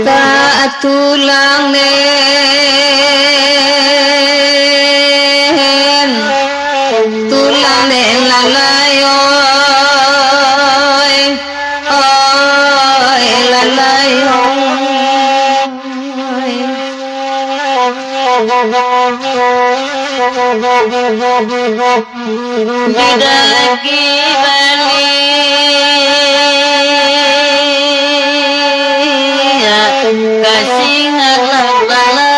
Tak tulang nen lalai oi lalai bidagi bani kasih lalai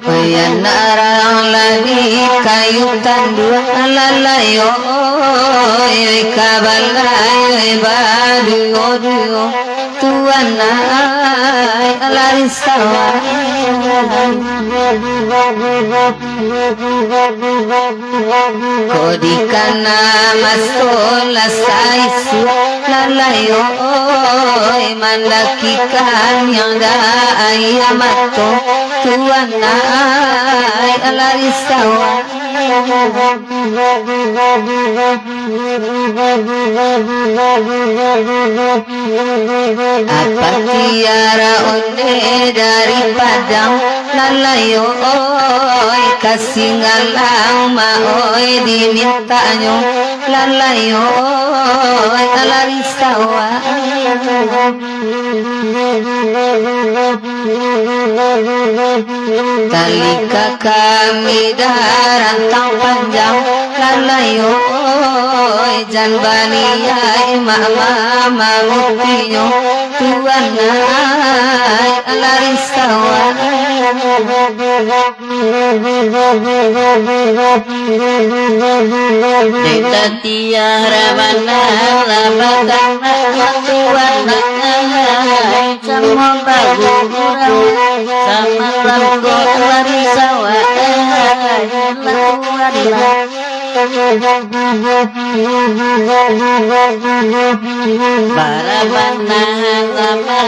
Payanarang lagi kayu tandu lalai oi kabalai badu odio tuanai alarisawa kodikana masola saisu lalai oi mandakikan yang da ayamato tuanai alarisawa apa tiara onde dari padang lalayo oi kasih ngalang ma oi dimintanyo lalayo oi alarisawa talika kami darantang panjang lalayo oi janbaniyai mama mamutiyo tuanai alarisawa Deta tiara mana labatan tuanai sama bagu sama lagu alarisawa Barabana ngama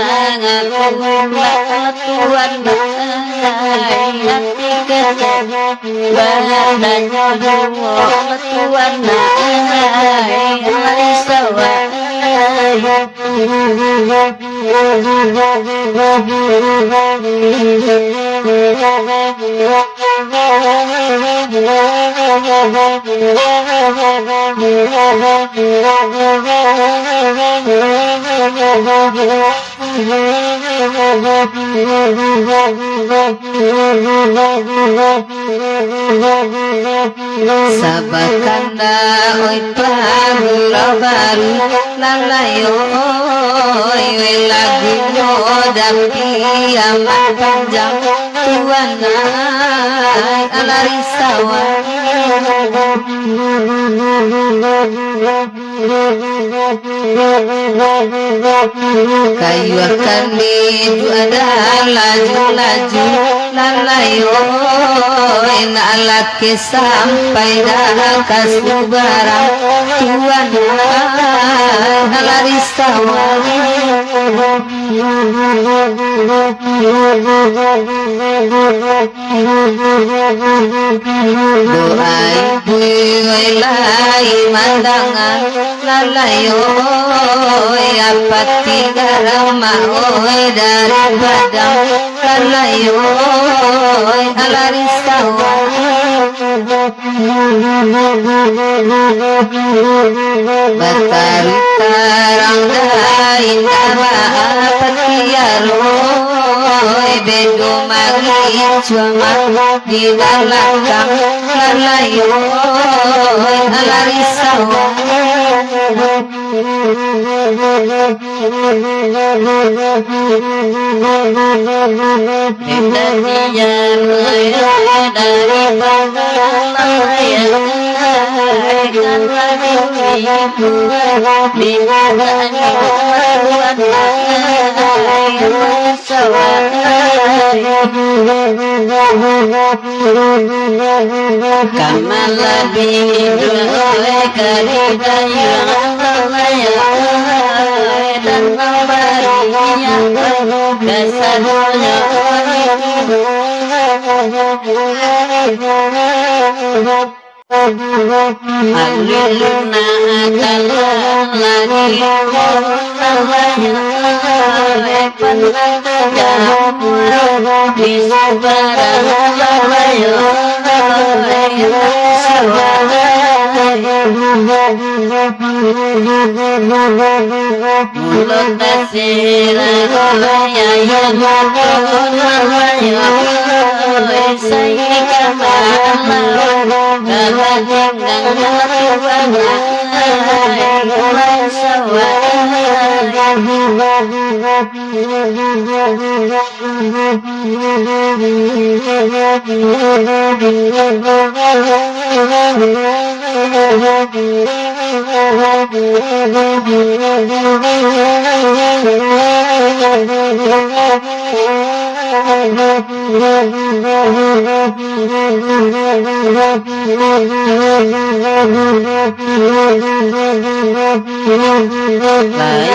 tuan hati bahananya tuan alarisawa Sabakanda oi pagula baru lalayo oi lagu dapi amat panjang tuanai alarisawa kayu akan menuju ada laju-laju lalayo inalaki sampai dah kasih barang Tuhan alarisawa doa ibu ilai mandangan lalayo apa tiga ramah dari badang lalayo alarisawa batari tarang dain apa petiaro bedo magi cuma di belakang lalayo alarisawa Kedatian dari bangsa kan lagi kamala bidulai karidayang dan memberinya kesadunya Aliluna adalah lagi bisa mulut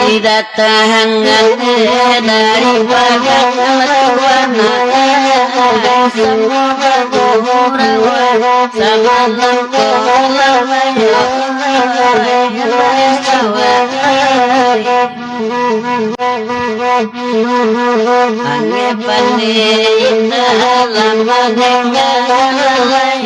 Tidak tahangan daripada tuana semua bergurau sama Angge pandai dalam bagainya Tuhan